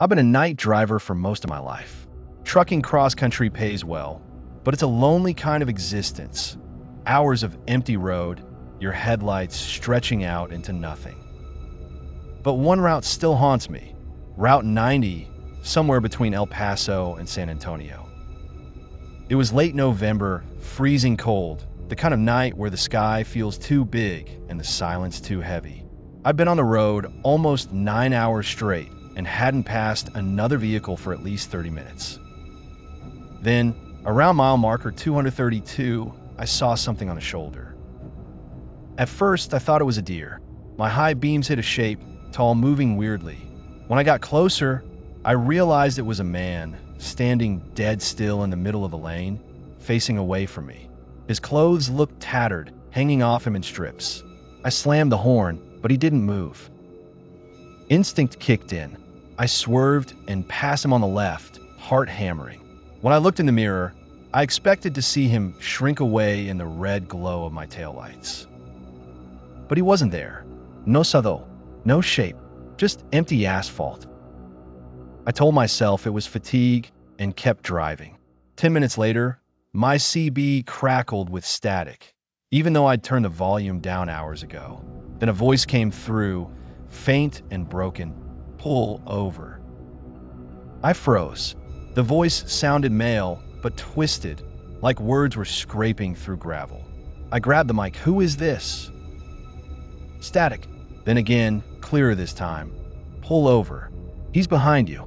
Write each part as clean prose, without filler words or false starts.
I've been a night driver for most of my life. Trucking cross-country pays well, but it's a lonely kind of existence. Hours of empty road, your headlights stretching out into nothing. But one route still haunts me. Route 90, somewhere between El Paso and San Antonio. It was late November, freezing cold, the kind of night where the sky feels too big and the silence too heavy. I've been on the road almost 9 hours straight and hadn't passed another vehicle for at least 30 minutes. Then, around mile marker 232, I saw something on the shoulder. At first, I thought it was a deer. My high beams hit a shape, tall, moving weirdly. When I got closer, I realized it was a man, standing dead still in the middle of the lane, facing away from me. His clothes looked tattered, hanging off him in strips. I slammed the horn, but he didn't move. Instinct kicked in. I swerved and passed him on the left, heart hammering. When I looked in the mirror, I expected to see him shrink away in the red glow of my taillights. But he wasn't there. No sado, no shape, just empty asphalt. I told myself it was fatigue and kept driving. 10 minutes later, my CB crackled with static, even though I'd turned the volume down hours ago. Then a voice came through, faint and broken. Pull over. I froze. The voice sounded male, but twisted, like words were scraping through gravel. I grabbed the mic. Who is this? Static. Then again, clearer this time. Pull over. He's behind you.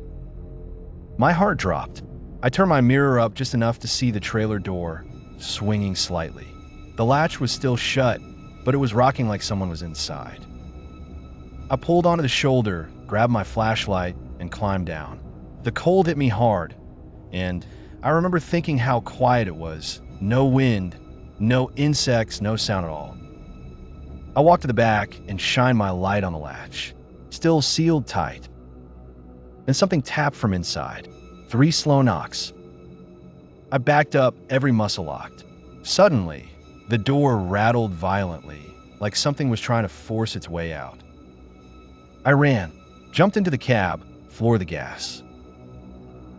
My heart dropped. I turned my mirror up just enough to see the trailer door, swinging slightly. The latch was still shut, but it was rocking like someone was inside. I pulled onto the shoulder, grabbed my flashlight, and climbed down. The cold hit me hard, and I remember thinking how quiet it was. No wind, no insects, no sound at all. I walked to the back and shined my light on the latch, still sealed tight. Then something tapped from inside. 3 slow knocks. I backed up, every muscle locked. Suddenly, the door rattled violently, like something was trying to force its way out. I ran, jumped into the cab, floored the gas.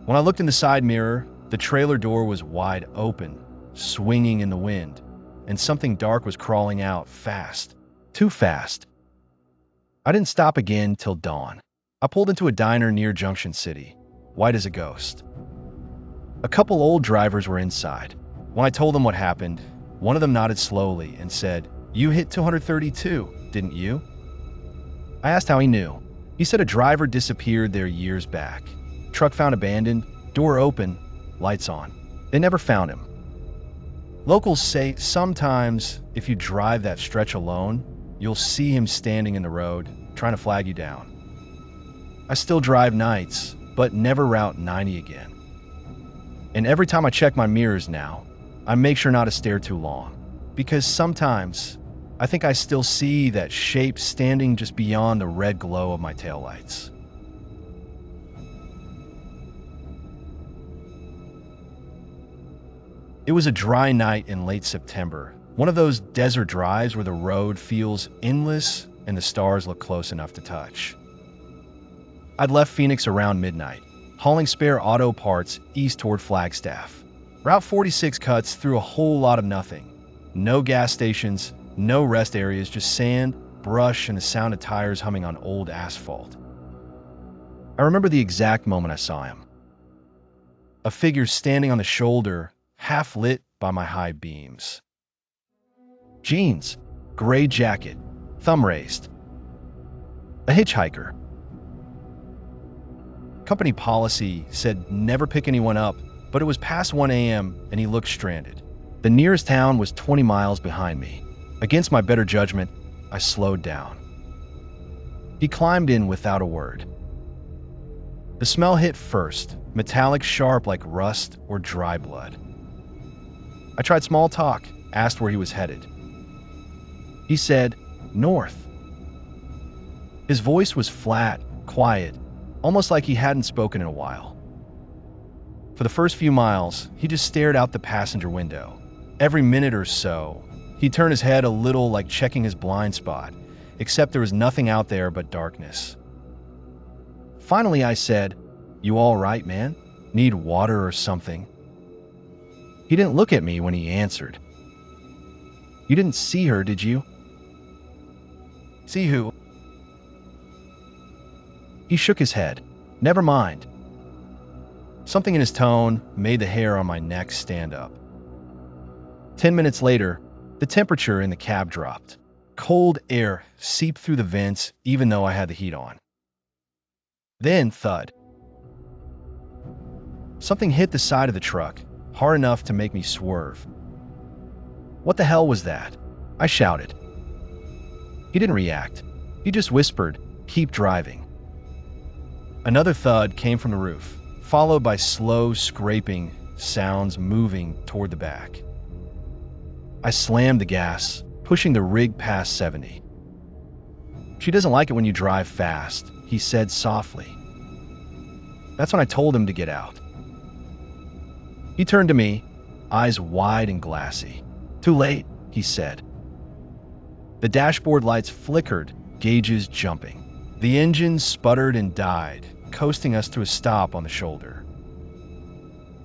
When I looked in the side mirror, the trailer door was wide open, swinging in the wind, and something dark was crawling out fast, too fast. I didn't stop again till dawn. I pulled into a diner near Junction City, white as a ghost. A couple old drivers were inside. When I told them what happened, one of them nodded slowly and said, "You hit 232, didn't you?" I asked how he knew. He said a driver disappeared there years back. Truck found abandoned, door open, lights on. They never found him. Locals say sometimes if you drive that stretch alone, you'll see him standing in the road, trying to flag you down. I still drive nights, but never Route 90 again. And every time I check my mirrors now, I make sure not to stare too long, because sometimes I think I still see that shape standing just beyond the red glow of my taillights. It was a dry night in late September, one of those desert drives where the road feels endless and the stars look close enough to touch. I'd left Phoenix around midnight, hauling spare auto parts east toward Flagstaff. Route 46 cuts through a whole lot of nothing. No gas stations, no rest areas, just sand, brush, and the sound of tires humming on old asphalt. I remember the exact moment I saw him. A figure standing on the shoulder, half lit by my high beams. Jeans, gray jacket, thumb raised. A hitchhiker. Company policy said never pick anyone up, but it was past 1 a.m. and he looked stranded. The nearest town was 20 miles behind me. Against my better judgment, I slowed down. He climbed in without a word. The smell hit first, metallic sharp like rust or dry blood. I tried small talk, asked where he was headed. He said, "North." His voice was flat, quiet, almost like he hadn't spoken in a while. For the first few miles, he just stared out the passenger window. Every minute or so, he'd turn his head a little, like checking his blind spot, except there was nothing out there but darkness. Finally, I said, "You all right, man? Need water or something?" He didn't look at me when he answered. "You didn't see her, did you?" "See who?" He shook his head. "Never mind." Something in his tone made the hair on my neck stand up. 10 minutes later, the temperature in the cab dropped. Cold air seeped through the vents even though I had the heat on. Then, thud. Something hit the side of the truck, hard enough to make me swerve. "What the hell was that?" I shouted. He didn't react. He just whispered, "Keep driving." Another thud came from the roof, followed by slow scraping sounds moving toward the back. I slammed the gas, pushing the rig past 70. "She doesn't like it when you drive fast," he said softly. That's when I told him to get out. He turned to me, eyes wide and glassy. "Too late," he said. The dashboard lights flickered, gauges jumping. The engine sputtered and died, coasting us to a stop on the shoulder.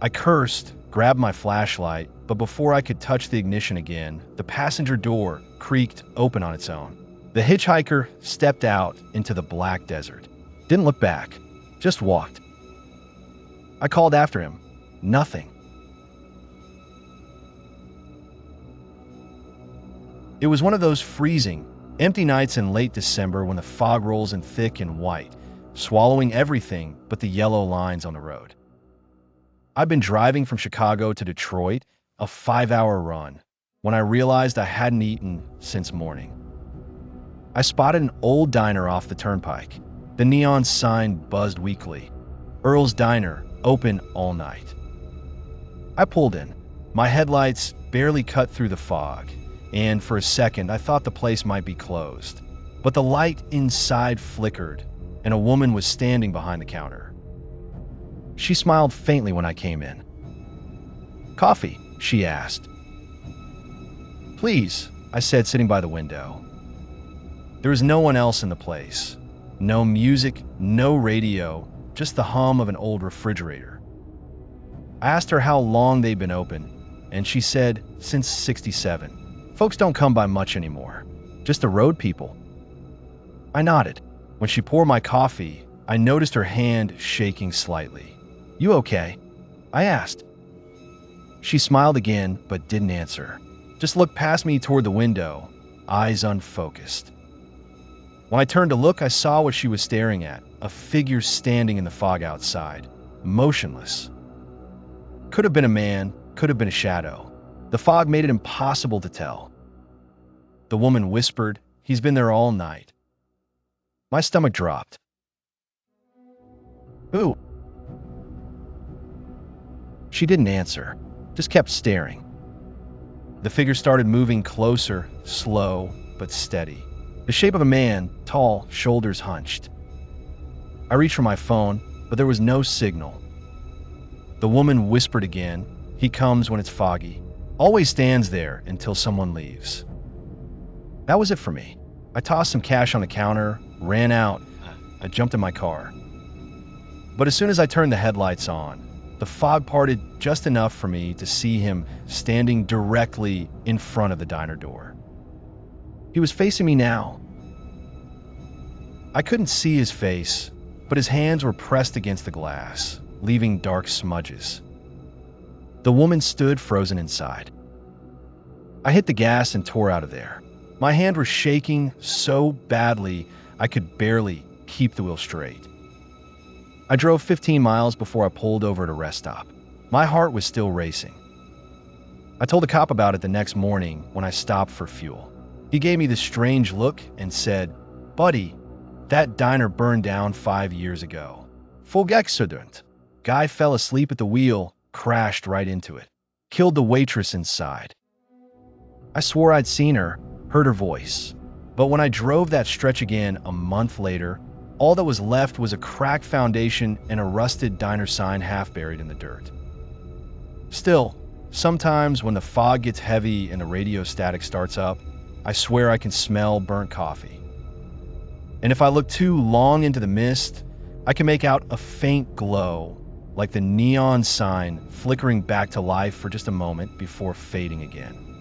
I cursed, grabbed my flashlight, but before I could touch the ignition again, the passenger door creaked open on its own. The hitchhiker stepped out into the black desert. Didn't look back, just walked. I called after him. Nothing. It was one of those freezing, empty nights in late December when the fog rolls in thick and white, swallowing everything but the yellow lines on the road. I'd been driving from Chicago to Detroit, a 5-hour run, when I realized I hadn't eaten since morning. I spotted an old diner off the turnpike. The neon sign buzzed weakly. Earl's Diner, open all night. I pulled in. My headlights barely cut through the fog, and for a second I thought the place might be closed. But the light inside flickered, and a woman was standing behind the counter. She smiled faintly when I came in. "Coffee?" she asked. "Please," I said, sitting by the window. There was no one else in the place. No music, no radio, just the hum of an old refrigerator. I asked her how long they'd been open, and she said, since '67. Folks don't come by much anymore, just the road people. I nodded. When she poured my coffee, I noticed her hand shaking slightly. "You okay?" I asked. She smiled again, but didn't answer. Just looked past me toward the window, eyes unfocused. When I turned to look, I saw what she was staring at, a figure standing in the fog outside, motionless. Could have been a man, could have been a shadow. The fog made it impossible to tell. The woman whispered, "He's been there all night." My stomach dropped. "Who?" She didn't answer, just kept staring. The figure started moving closer, slow but steady. The shape of a man, tall, shoulders hunched. I reached for my phone, but there was no signal. The woman whispered again, "He comes when it's foggy. Always stands there until someone leaves." That was it for me. I tossed some cash on the counter, ran out. I jumped in my car. But as soon as I turned the headlights on, the fog parted just enough for me to see him standing directly in front of the diner door. He was facing me now. I couldn't see his face, but his hands were pressed against the glass, leaving dark smudges. The woman stood frozen inside. I hit the gas and tore out of there. My hand was shaking so badly I could barely keep the wheel straight. I drove 15 miles before I pulled over at a rest stop. My heart was still racing. I told the cop about it the next morning when I stopped for fuel. He gave me this strange look and said, "Buddy, that diner burned down 5 years ago. Full accident. Guy fell asleep at the wheel, crashed right into it. Killed the waitress inside." I swore I'd seen her, heard her voice. But when I drove that stretch again a month later, all that was left was a cracked foundation and a rusted diner sign half buried in the dirt. Still, sometimes when the fog gets heavy and the radio static starts up, I swear I can smell burnt coffee. And if I look too long into the mist, I can make out a faint glow, like the neon sign flickering back to life for just a moment before fading again.